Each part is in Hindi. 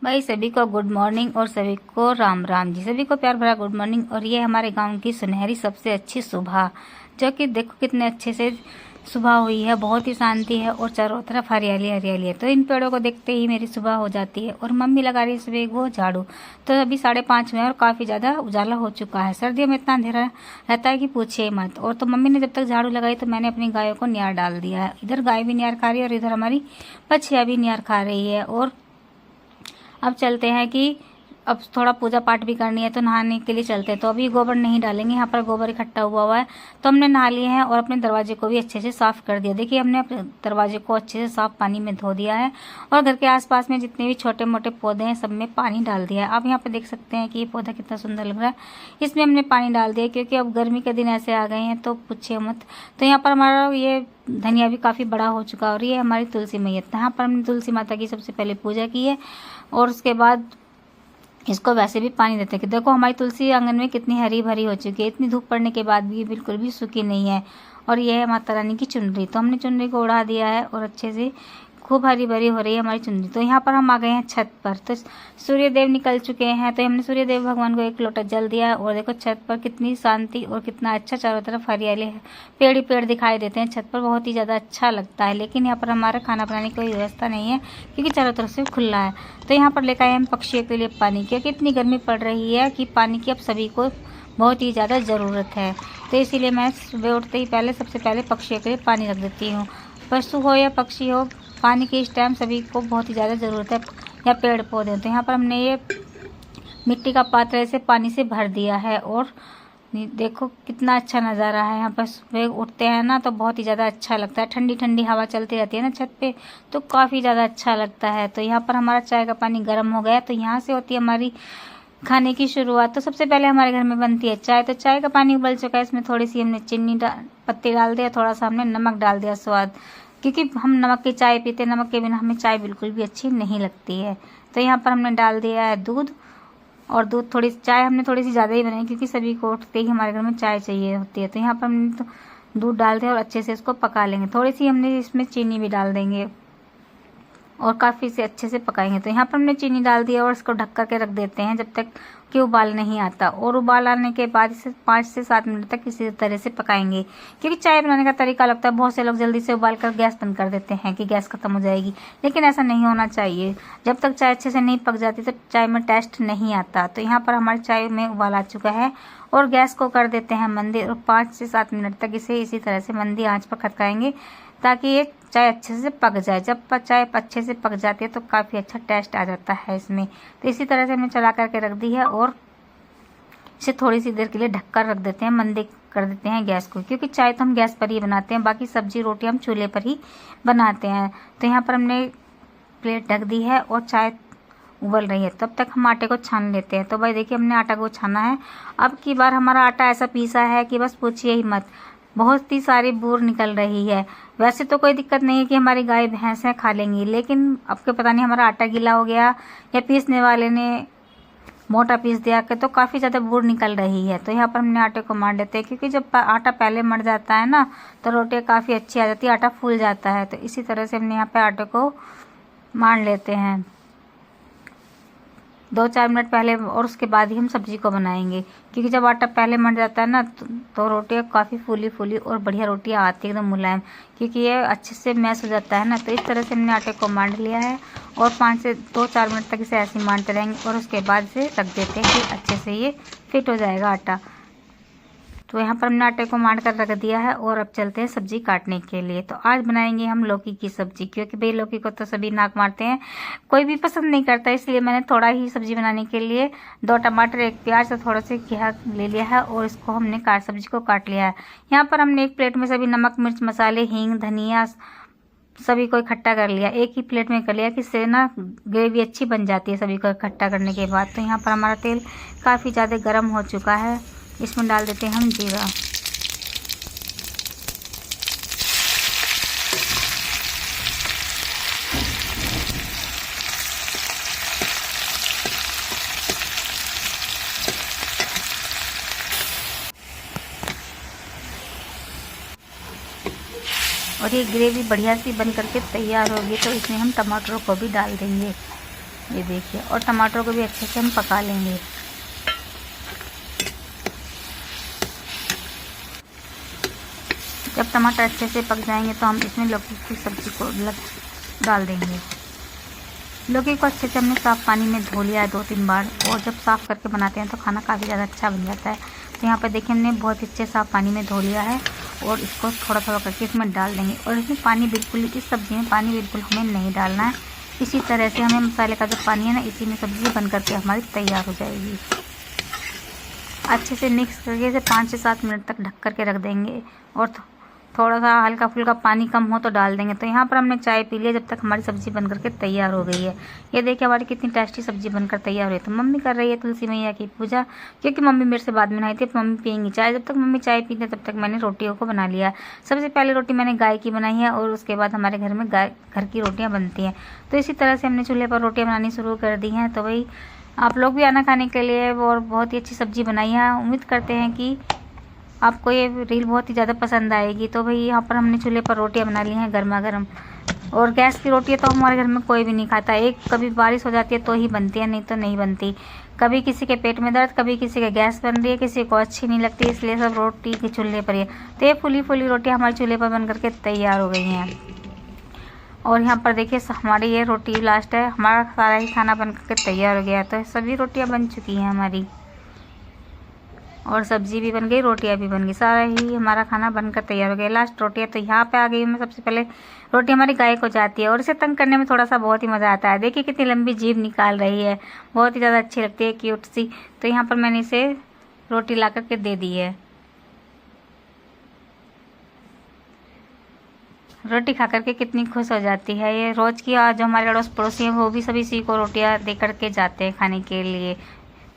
भाई सभी को गुड मॉर्निंग और सभी को राम राम जी। सभी को प्यार भरा गुड मॉर्निंग। और ये हमारे गांव की सुनहरी सबसे अच्छी सुबह, जो कि देखो कितने अच्छे से सुबह हुई है, बहुत ही शांति है और चारों तरफ हरियाली हरियाली है। तो इन पेड़ों को देखते ही मेरी सुबह हो जाती है। और मम्मी लगा रही है सुबह वो झाड़ू। तो अभी 5:30 हुए और काफ़ी ज़्यादा उजाला हो चुका है। सर्दियों में इतना अंधेरा रहता है कि पूछिए मत। और तो मम्मी ने जब तक झाड़ू लगाई तो मैंने अपनी गायों को नियार डाल दिया है। इधर गाय भी नियार खा रही है और इधर हमारी बछिया भी नियार खा रही है। और अब चलते हैं कि अब थोड़ा पूजा पाठ भी करनी है तो नहाने के लिए चलते हैं। तो अभी गोबर नहीं डालेंगे, यहाँ पर गोबर इकट्ठा हुआ है। तो हमने नहा लिए हैं और अपने दरवाजे को भी अच्छे से साफ कर दिया। देखिए हमने अपने दरवाजे को अच्छे से साफ पानी में धो दिया है और घर के आसपास में जितने भी छोटे मोटे पौधे हैं सब में पानी डाल दिया है। आप यहाँ पर देख सकते हैं कि ये पौधा कितना सुंदर लग रहा है। इसमें हमने पानी डाल दिया क्योंकि अब गर्मी के दिन ऐसे आ गए हैं तो पूछिए मत। तो यहाँ पर हमारा ये धनिया भी काफ़ी बड़ा हो चुका है। और ये हमारी तुलसी मैया, यहाँ पर हमने तुलसी माता की सबसे पहले पूजा की है और उसके बाद इसको वैसे भी पानी देते हैं। कि देखो हमारी तुलसी आंगन में कितनी हरी भरी हो चुकी है। इतनी धूप पड़ने के बाद भी बिल्कुल भी सूखी नहीं है। और यह है माता रानी की चुनरी। तो हमने चुनरी को उड़ा दिया है और अच्छे से खूब हरी भरी हो रही है हमारी चुनरी। तो यहाँ पर हम आ गए हैं छत पर। तो सूर्य देव निकल चुके हैं तो हमने सूर्य देव भगवान को एक लोटा जल दिया है। और देखो छत पर कितनी शांति और कितना अच्छा चारों तरफ हरियाली है, पेड़ ही पेड़ दिखाई देते हैं। छत पर बहुत ही ज़्यादा अच्छा लगता है। लेकिन यहाँ पर हमारा खाना बनाने की कोई व्यवस्था नहीं है क्योंकि चारों तरफ से खुला है। तो यहाँ पर लेकर आए हम पक्षियों के लिए पानी, क्योंकि इतनी गर्मी पड़ रही है कि पानी की अब सभी को बहुत ही ज़्यादा ज़रूरत है। तो इसीलिए मैं सुबह उठते ही सबसे पहले पक्षियों के लिए पानी रख देती हूँ। पशु हो या पक्षी हो, पानी की इस टाइम सभी को बहुत ही ज़्यादा ज़रूरत है, या पेड़ पौधे। तो यहाँ पर हमने ये मिट्टी का पात्र ऐसे पानी से भर दिया है। और देखो कितना अच्छा नज़ारा है। यहाँ पर सुबह उठते हैं ना तो बहुत ही ज़्यादा अच्छा लगता है। ठंडी ठंडी हवा चलती रहती है ना छत पे, तो काफ़ी ज़्यादा अच्छा लगता है। तो यहाँ पर हमारा चाय का पानी गर्म हो गया। तो यहाँ से होती है हमारी खाने की शुरुआत। तो सबसे पहले हमारे घर में बनती है चाय। तो चाय का पानी उबल चुका है, इसमें थोड़ी सी हमने चीनी पत्ती डाल दिया, थोड़ा सा हमने नमक डाल दिया स्वाद, क्योंकि हम नमक की चाय पीते, नमक के बिना हमें चाय बिल्कुल भी अच्छी नहीं लगती है। तो यहाँ पर हमने डाल दिया है दूध। और दूध चाय हमने थोड़ी सी ज़्यादा ही बनाई क्योंकि सभी को उठते ही हमारे घर में चाय चाहिए होती है। तो यहाँ पर हमने तो दूध डाल दिया और अच्छे से इसको पका लेंगे। थोड़ी सी हमने इसमें चीनी भी डाल देंगे और काफ़ी से अच्छे से पकाएंगे। तो यहाँ पर हमने चीनी डाल दिया और इसको ढक कर के रख देते हैं जब तक कि उबाल नहीं आता। और उबाल आने के बाद इसे 5 से 7 मिनट तक इसी तरह से पकाएंगे, क्योंकि चाय बनाने का तरीका लगता है बहुत से लोग जल्दी से उबाल कर गैस बंद कर देते हैं कि गैस खत्म हो जाएगी, लेकिन ऐसा नहीं होना चाहिए। जब तक चाय अच्छे से नहीं पक जाती तो चाय में टेस्ट नहीं आता। तो यहाँ पर हमारी चाय में उबाल आ चुका है और गैस को कर देते हैं मंदी और 5 से 7 मिनट तक इसे इसी तरह से मंदी आँच पर खदकाएंगे ताकि ये चाय अच्छे से पक जाए। जब चाय अच्छे से पक जाती है तो काफ़ी अच्छा टेस्ट आ जाता है इसमें। तो इसी तरह से हमने चला करके रख दी है और इसे थोड़ी सी देर के लिए ढककर रख देते हैं, मंदी कर देते हैं गैस को, क्योंकि चाय तो हम गैस पर ही बनाते हैं, बाकी सब्जी रोटी हम चूल्हे पर ही बनाते हैं। तो यहाँ पर हमने प्लेट ढक दी है और चाय उबल रही है, तब तक हम आटे को छान लेते हैं। तो भाई देखिए हमने आटा को छाना है। अब की बार हमारा आटा ऐसा पीसा है कि बस पूछिए ही मत, बहुत ही सारी बूर निकल रही है। वैसे तो कोई दिक्कत नहीं है कि हमारी गाय भैंसें खा लेंगी, लेकिन अब के पता नहीं हमारा आटा गीला हो गया या पीसने वाले ने मोटा पीस दिया कि तो काफ़ी ज़्यादा बूर निकल रही है। तो यहाँ पर हमने आटे को मार लेते हैं, क्योंकि जब आटा पहले मर जाता है ना तो रोटियाँ काफ़ी अच्छी आ जाती है, आटा फूल जाता है। तो इसी तरह से हमने यहाँ पर आटे को मार लेते हैं 2-4 मिनट पहले, और उसके बाद ही हम सब्जी को बनाएंगे, क्योंकि जब आटा पहले मर जाता है ना तो रोटियाँ काफ़ी फूली फूली और बढ़िया रोटियाँ आती है एकदम मुलायम, क्योंकि ये अच्छे से मैश हो जाता है ना। तो इस तरह से हमने आटे को मांड लिया है और 5 से 2-4 मिनट तक इसे ऐसे ही मांडते रहेंगे और उसके बाद इसे रख देते हैं कि अच्छे से ये फिट हो जाएगा आटा। तो यहाँ पर हमने आटे को मांड कर रख दिया है और अब चलते हैं सब्जी काटने के लिए। तो आज बनाएंगे हम लौकी की सब्जी, क्योंकि भाई लौकी को तो सभी नाक मारते हैं, कोई भी पसंद नहीं करता, इसलिए मैंने थोड़ा ही सब्जी बनाने के लिए 2 टमाटर, 1 प्याज और थोड़ा सा घिया ले लिया है और इसको हमने सब्जी को काट लिया है। यहाँ पर हमने एक प्लेट में सभी नमक मिर्च मसाले हींग धनिया सभी को इकट्ठा कर लिया, एक ही प्लेट में कर लिया कि इससे ना ग्रेवी अच्छी बन जाती है सभी को इकट्ठा करने के बाद। तो यहाँ पर हमारा तेल काफ़ी ज़्यादा गर्म हो चुका है, इसमें डाल देते हैं हम जीरा। और ये ग्रेवी बढ़िया सी बन करके तैयार होगी तो इसमें हम टमाटरों को भी डाल देंगे। ये देखिए। और टमाटर को भी अच्छे से हम पका लेंगे। जब टमाटर अच्छे से पक जाएंगे तो हम इसमें लौकी की सब्ज़ी को डाल देंगे। लौकी को अच्छे से हमने साफ़ पानी में धो लिया है 2-3 बार, और जब साफ़ करके बनाते हैं तो खाना काफ़ी ज़्यादा अच्छा बन जाता है। तो यहाँ पर देखिए हमने बहुत अच्छे साफ़ पानी में धो लिया है, और इसको थोड़ा थोड़ा करके इसमें डाल देंगे। और इसमें पानी बिल्कुल, इस सब्ज़ी में पानी बिल्कुल हमें नहीं डालना है। इसी तरह से हमें मसाले का जो पानी है ना, इसी में सब्ज़ी बन करके हमारी तैयार हो जाएगी। अच्छे से मिक्स करके इसे 5 से 7 मिनट तक ढक करके रख देंगे, और थोड़ा सा हल्का फुल्का पानी कम हो तो डाल देंगे। तो यहाँ पर हमने चाय पी लिया जब तक हमारी सब्ज़ी बन करके तैयार हो गई है। ये देखिए हमारी कितनी टेस्टी सब्ज़ी बनकर तैयार हो रही है। तो मम्मी कर रही है तुलसी मैया की पूजा, क्योंकि मम्मी मेरे से बाद में नहाई थी। मम्मी पियेंगी चाय। जब तक मम्मी चाय पीते तब तक मैंने रोटियों को बना लिया। सबसे पहले रोटी मैंने गाय की बनाई है, और उसके बाद हमारे घर में घर की रोटियाँ बनती हैं। तो इसी तरह से हमने चूल्हे पर रोटियाँ बनानी शुरू कर दी हैं। तो भाई आप लोग भी आना खाने के लिए, और बहुत ही अच्छी सब्ज़ी बनाई है। उम्मीद करते हैं कि आपको ये रील बहुत ही ज़्यादा पसंद आएगी। तो भाई यहाँ पर हमने चूल्हे पर रोटियाँ बना ली हैं गर्मा गर्म, और गैस की रोटी तो हमारे घर में कोई भी नहीं खाता। एक कभी बारिश हो जाती है तो ही बनती है, नहीं तो नहीं बनती। कभी किसी के पेट में दर्द, कभी किसी के गैस बन रही है, किसी को अच्छी नहीं लगती, इसलिए सब रोटी के चूल्हे पर ही है। तो ये फुली फुली रोटी हमारे चूल्हे पर बन करके तैयार हो गई हैं। और यहाँ पर देखिए हमारी ये रोटी लास्ट है, हमारा सारा ही खाना बन करके तैयार हो गया। तो सभी रोटियाँ बन चुकी हैं हमारी, और सब्जी भी बन गई, रोटियां भी बन गई, सारा ही हमारा खाना बनकर तैयार हो गया। लास्ट रोटियां तो यहाँ पे आ गई। मैं सबसे पहले रोटी हमारी गाय को जाती है, और इसे तंग करने में थोड़ा सा बहुत ही मज़ा आता है। देखिए कितनी लंबी जीभ निकाल रही है, बहुत ही ज़्यादा अच्छी लगती है, क्यूट सी। तो यहाँ पर मैंने इसे रोटी ला करके दे दी है। रोटी खा करके कितनी खुश हो जाती है। ये रोज़ की जो हमारे अड़ोस पड़ोसी हैं वो भी सभी इसी को रोटियाँ दे करके जाते हैं खाने के लिए।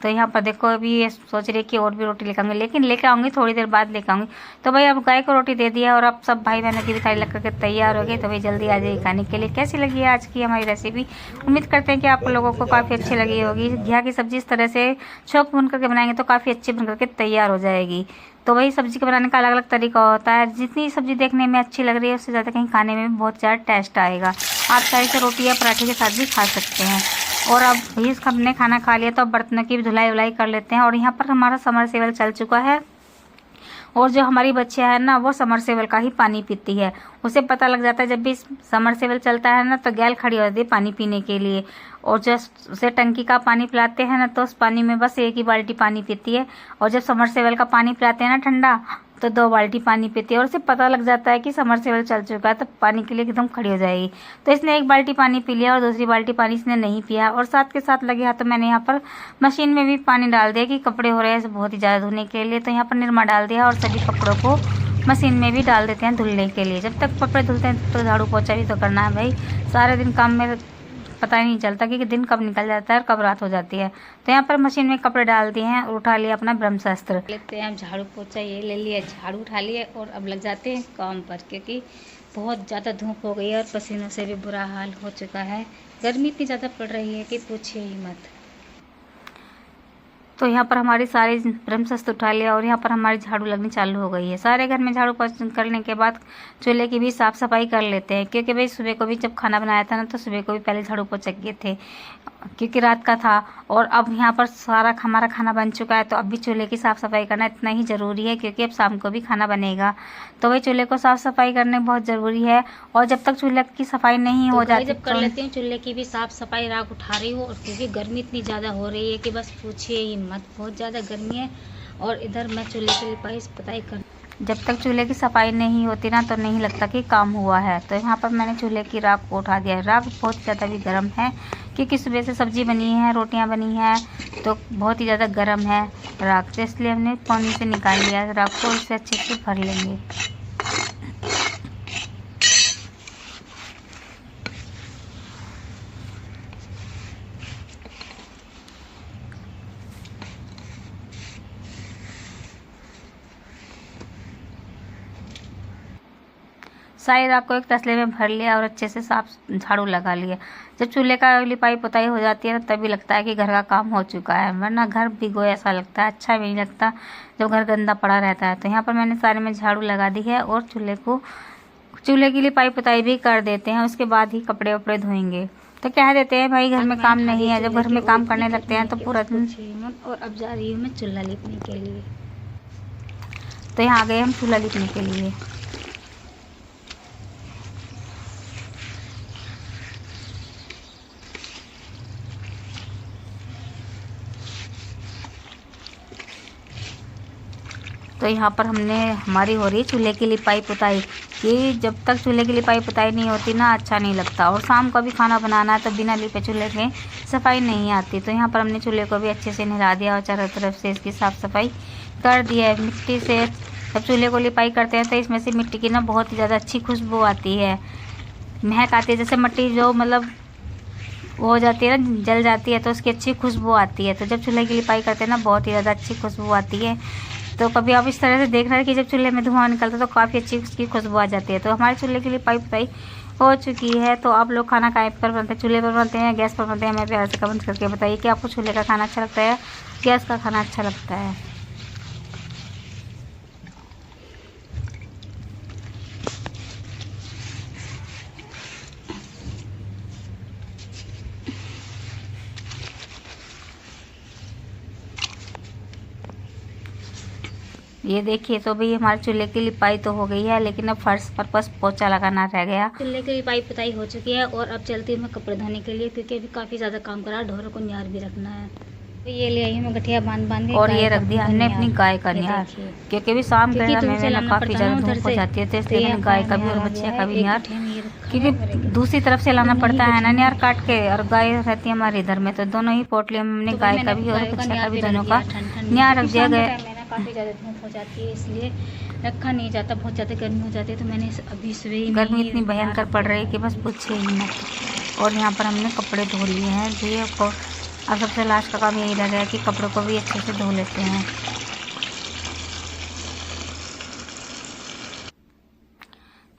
तो यहाँ पर देखो अभी ये सोच रही है कि और भी रोटी लेकर आऊँगी, लेकिन लेकर आऊँगी थोड़ी देर बाद लेकर आऊँगी। तो भाई अब गाय को रोटी दे दिया, और अब सब भाई बहनों की भी थाली लग करके तैयार हो गई। तो भाई जल्दी आ जाइए खाने के लिए। कैसी लगी है आज की हमारी रेसिपी? उम्मीद करते हैं कि आप लोगों को काफ़ी अच्छी लगी होगी। घिया की सब्ज़ी इस तरह से छोंक भून करके बनाएंगे तो काफ़ी अच्छी बन करके तैयार हो जाएगी। तो वही सब्ज़ी के बनाने का अलग अलग तरीका होता है। जितनी सब्ज़ी देखने में अच्छी लग रही है उससे ज़्यादा कहीं खाने में भी बहुत ज़्यादा टेस्ट आएगा। आप चाहे से रोटी या पराठे के साथ भी खा सकते हैं। और अब भी हमने खाना खा लिया तो अब बर्तनों की भी धुलाई वुलाई कर लेते हैं। और यहाँ पर हमारा समरसेबल चल चुका है, और जो हमारी बच्चियाँ है ना वो समरसेबल का ही पानी पीती है। उसे पता लग जाता है जब भी समरसेबल चलता है ना तो गैल खड़ी हो जाती है पानी पीने के लिए। और जब उसे टंकी का पानी पिलाते हैं ना तो उस पानी में बस 1 ही बाल्टी पानी पीती है। और जब समरसेबल का पानी पिलाते हैं ना ठंडा, तो 2 बाल्टी पानी पीती है। और उसे पता लग जाता है कि समरसेबल चल चुका है तो पानी के लिए एकदम खड़ी हो जाएगी। तो इसने 1 बाल्टी पानी पी लिया, और दूसरी बाल्टी पानी इसने नहीं पिया। और साथ के साथ लगे हाथ तो मैंने यहाँ पर मशीन में भी पानी डाल दिया कि कपड़े हो रहे हैं बहुत ही ज़्यादा धोने के लिए। तो यहाँ पर निरमा डाल दिया, और सभी कपड़ों को मशीन में भी डाल देते हैं धुलने के लिए। जब तक कपड़े धुलते हैं तब तक झाड़ू पोछा भी तो करना है भाई। सारे दिन काम में पता ही नहीं चलता कि दिन कब निकल जाता है और कब रात हो जाती है। तो यहाँ पर मशीन में कपड़े डाल दिए हैं, और उठा लिया अपना ब्रह्मास्त्र। लेते हैं झाड़ू पोछा, ये ले लिया, झाड़ू उठा लिया, और अब लग जाते हैं काम पर, क्योंकि बहुत ज़्यादा धूप हो गई है और पसीनों से भी बुरा हाल हो चुका है। गर्मी इतनी ज़्यादा पड़ रही है कि पूछिए ही मत। तो यहाँ पर हमारी सारी ब्रह्मास्त्र उठा लिया, और यहाँ पर हमारी झाड़ू लगनी चालू हो गई है। सारे घर में झाड़ू पोछा करने के बाद चूल्हे की भी साफ़ सफाई कर लेते हैं, क्योंकि भाई सुबह को भी जब खाना बनाया था ना तो सुबह को भी पहले झाड़ू पोछा किए थे, क्योंकि रात का था। और अब यहाँ पर सारा हमारा खाना बन चुका है, तो अब भी चूल्हे की साफ़ सफाई करना इतना ही ज़रूरी है, क्योंकि अब शाम को भी खाना बनेगा। तो वही चूल्हे को साफ़ सफाई करने बहुत ज़रूरी है। और जब तक चूल्हे की सफाई नहीं हो जाती, जब कर लेते हैं चूल्हे की भी साफ़ सफाई, राख उठा रही हूँ। और क्योंकि गर्मी इतनी ज़्यादा हो रही है कि बस पूछिए ही मत, बहुत ज़्यादा गर्मी है। और इधर मैं चूल्हे की लिपाई पुताई कर, जब तक चूल्हे की सफाई नहीं होती ना तो नहीं लगता कि काम हुआ है। तो यहाँ पर मैंने चूल्हे की राख को उठा दिया। राख बहुत ज़्यादा भी गर्म है, क्योंकि सुबह से सब्ज़ी बनी है, रोटियाँ बनी हैं, तो बहुत ही ज़्यादा गर्म है राख। तो इसलिए हमने पानी से निकाल लिया राख को, इससे अच्छे से भर लेंगे। सारी राख को एक तसले में भर लिया, और अच्छे से साफ झाड़ू लगा लिया। जब चूल्हे का लिपाई पुताई हो जाती है तभी लगता है कि घर का काम हो चुका है, वरना घर भिगोया ऐसा लगता है, अच्छा भी नहीं लगता जब घर गंदा पड़ा रहता है। तो यहाँ पर मैंने सारे में झाड़ू लगा दी है, और चूल्हे की लिपाई पुताई भी कर देते हैं, उसके बाद ही कपड़े वपड़े धोएंगे। तो कह देते हैं भाई घर में काम नहीं है, जब घर में काम करने लगते हैं तो पूरा दिन। और अब जा रही हूँ मैं चूल्हा लिपने के लिए। तो यहाँ आ गए हम चूल्हा लिपने के लिए। तो यहाँ पर हमारी हो रही है चूल्हे की लिपाई पुताई, कि जब तक चूल्हे की लिपाई पुताई नहीं होती ना अच्छा नहीं लगता। और शाम को भी खाना बनाना है तो बिना लिपे चूल्हे के सफाई नहीं आती। तो यहाँ पर हमने चूल्हे को भी अच्छे से नहला दिया और चारों तरफ से इसकी साफ़ सफाई कर दिया है। मिट्टी से जब चूल्हे को लिपाई करते हैं तो इसमें से मिट्टी की ना बहुत ही ज़्यादा अच्छी खुशबू आती है, महक आती है। जैसे मिट्टी जो मतलब वो हो जाती है ना, जल जाती है तो उसकी अच्छी खुशबू आती है। तो जब चूल्हे की लिपाई करते हैं ना बहुत ही ज़्यादा अच्छी खुशबू आती है। तो कभी आप इस तरह से देख रहे हैं कि जब चूल्हे में धुआं निकलता है तो काफ़ी अच्छी उसकी खुशबू आ जाती है। तो हमारे चूल्हे की लिपाई पुताई हो चुकी है। तो आप लोग खाना कहाँ पर बनते हैं, चूल्हे पर बनते हैं, गैस पर बनते हैं? हमें प्यार से कमेंट करके बताइए कि आपको चूल्हे का खाना अच्छा लगता है, गैस का खाना अच्छा लगता है। ये देखिए, तो भाई हमारे चूल्हे की लिपाई तो हो गई है, लेकिन अब फर्श पर बस पोछा लगाना रह गया। चूल्हे की लिपाई पुताई हो चुकी है और अब चलती हूँ मैं कपड़े धोने के लिए, क्योंकि अभी काफ़ी ज़्यादा काम करा, ढोरों को निहार भी रखना है। तो ये ले आई हूँ मैं गठिया बांध के, और ये रख दिया हमने अपनी गाय का निहार, क्योंकि भी शाम के समय में काफ़ी ज़्यादा धूप हो जाती है, तो इसलिए मैंने गाय का भी और बच्चिया का भी निहार, क्योंकि दूसरी तरफ से लाना पड़ता है ना निहार काट के, और गाय रहती है हमारे इधर में। तो दोनों ही पोटलियों में हमने गाय का भी और बच्चिया का भी दोनों का निहार रख दिया गया। काफ़ी ज़्यादा धूप हो जाती है इसलिए रखा नहीं जाता, बहुत ज़्यादा गर्मी हो जाती है। तो मैंने अभी सुबह गर्मी इतनी भयंकर पड़ रही है कि बस पूछिए ही मत। और यहाँ पर हमने कपड़े धो लिए हैं धुए को। अब सबसे लास्ट का काम यही रह गया कि कपड़ों को भी अच्छे से धो लेते हैं।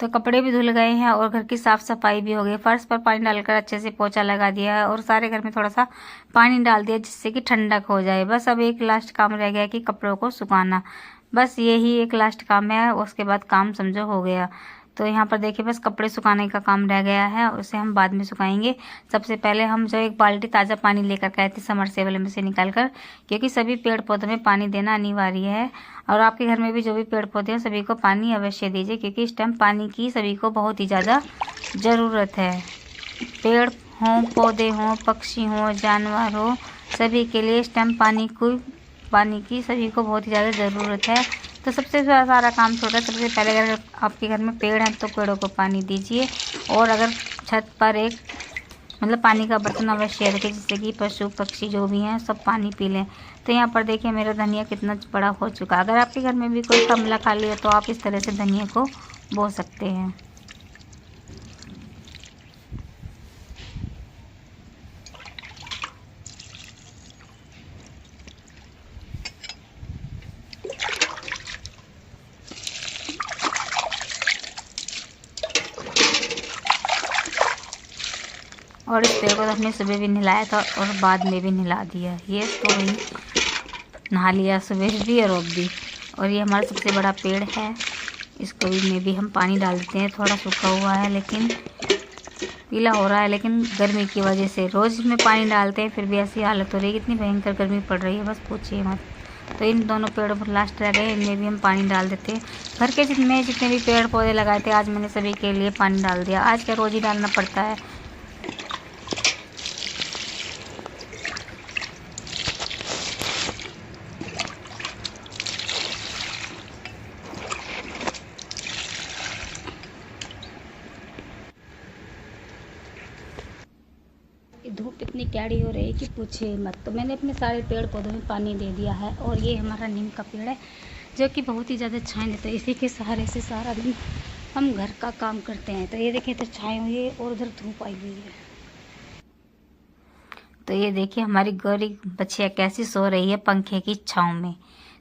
तो कपड़े भी धुल गए हैं और घर की साफ़ सफाई भी हो गई। फर्श पर पानी डालकर अच्छे से पोछा लगा दिया है और सारे घर में थोड़ा सा पानी डाल दिया जिससे कि ठंडक हो जाए। बस अब एक लास्ट काम रह गया कि कपड़ों को सुखाना, बस यही एक लास्ट काम है, उसके बाद काम समझो हो गया। तो यहाँ पर देखिए बस कपड़े सुखाने का काम रह गया है, उसे हम बाद में सुखाएंगे। सबसे पहले हम जो एक बाल्टी ताज़ा पानी लेकर गए थे समरसेबल में से निकाल कर, क्योंकि सभी पेड़ पौधों में पानी देना अनिवार्य है। और आपके घर में भी जो भी पेड़ पौधे हैं सभी को पानी अवश्य दीजिए, क्योंकि इस टाइम पानी की सभी को बहुत ही ज़्यादा ज़रूरत है। पेड़ हों, पौधे हों, पक्षी हों, जानवर हो, सभी के लिए इस टाइम पानी की सभी को बहुत ही ज़्यादा ज़रूरत है। तो सबसे सारा काम छोटा, सबसे पहले अगर आपके घर में पेड़ हैं तो पेड़ों को पानी दीजिए। और अगर छत पर एक मतलब पानी का बर्तन अवश्य रखें, जिससे कि पशु पक्षी जो भी हैं सब पानी पी लें। तो यहाँ पर देखिए मेरा धनिया कितना बड़ा हो चुका है। अगर आपके घर में भी कोई गमला खाली हो तो आप इस तरह से धनिया को बो सकते हैं। और इस पेड़ को हमने सुबह भी नहलाया था और बाद में भी नहला दिया। ये तो वही नहा लिया सुबह भी और अब भी। और ये हमारा सबसे बड़ा पेड़ है, इसको भी हम पानी डाल देते हैं। थोड़ा सूखा हुआ है लेकिन पीला हो रहा है, लेकिन गर्मी की वजह से रोज़ इसमें पानी डालते हैं फिर भी ऐसी हालत हो रही है, कितनी भयंकर गर्मी पड़ रही है, बस पूछिए मत। तो इन दोनों पेड़ों पर लास्ट रह गए, इनमें भी हम पानी डाल देते हैं। घर के जितने भी पेड़ पौधे लगाए थे आज मैंने सभी के लिए पानी डाल दिया। आज क्या रोज़ ही डालना पड़ता है। धूप इतनी कैड़ी हो रही है कि पूछिए मत। तो मैंने अपने सारे पेड़ पौधों में पानी दे दिया है। और ये हमारा नीम का पेड़ है जो कि बहुत ही ज़्यादा छाँव देता है, इसी के सहारे से सारा दिन हम घर का काम करते हैं। तो ये देखिए इधर छाई हुई है और उधर धूप आई हुई है। तो ये देखिए हमारी गौरी बच्चियाँ कैसी सो रही है पंखे की छाँव में।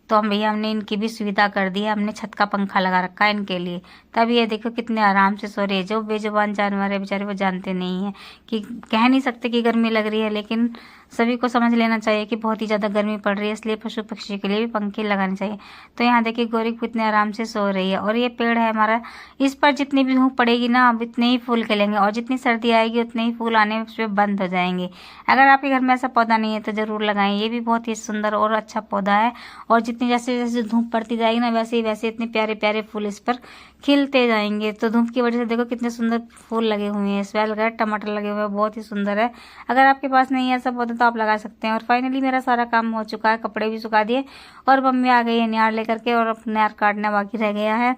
तो हमने इनकी भी सुविधा कर दी है, हमने छत का पंखा लगा रखा है इनके लिए। तब ये देखो कितने आराम से सो रही है। जो बेजुबान जानवर है बेचारे वो जानते नहीं हैं कि कह नहीं सकते कि गर्मी लग रही है, लेकिन सभी को समझ लेना चाहिए कि बहुत ही ज़्यादा गर्मी पड़ रही है, इसलिए पशु पक्षी के लिए भी पंखे लगाने चाहिए। तो यहाँ देखिए गौरी कितने आराम से सो रही है। और ये पेड़ है हमारा, इस पर जितनी भी धूप पड़ेगी ना, अब इतने ही फूल खिलेंगे, और जितनी सर्दी आएगी उतने ही फूल आने उस पर बंद हो जाएंगे। अगर आपके घर में ऐसा पौधा नहीं है तो ज़रूर लगाएं, ये भी बहुत ही सुंदर और अच्छा पौधा है। और जितनी जैसे जैसे धूप पड़ती जाएगी ना, वैसे ही वैसे इतने प्यारे प्यारे फूल इस पर खिलते जाएंगे। तो धूप की वजह से देखो कितने सुंदर फूल लगे हुए हैं, इस पर टमाटर लगे हुए हैं, बहुत ही सुंदर है। अगर आपके पास नहीं है ऐसा पौधा तो आप लगा सकते हैं। और फाइनली मेरा सारा काम हो चुका है, कपड़े भी सुखा दिए और मम्मी आ गई है नियार लेकर के, और नियार काटना बाकी रह गया है।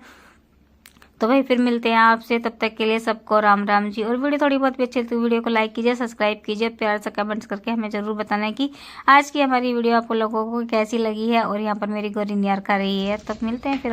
तो भाई फिर मिलते हैं आपसे, तब तक के लिए सबको राम राम जी। और वीडियो थोड़ी बहुत भी अच्छी तो वीडियो को लाइक कीजिए, सब्सक्राइब कीजिए, प्यार से कमेंट्स करके हमें जरूर बताना है कि आज की हमारी वीडियो आपको लोगों को कैसी लगी है। और यहाँ पर मेरी गौरी नियार खा रही है। तब मिलते हैं फिर।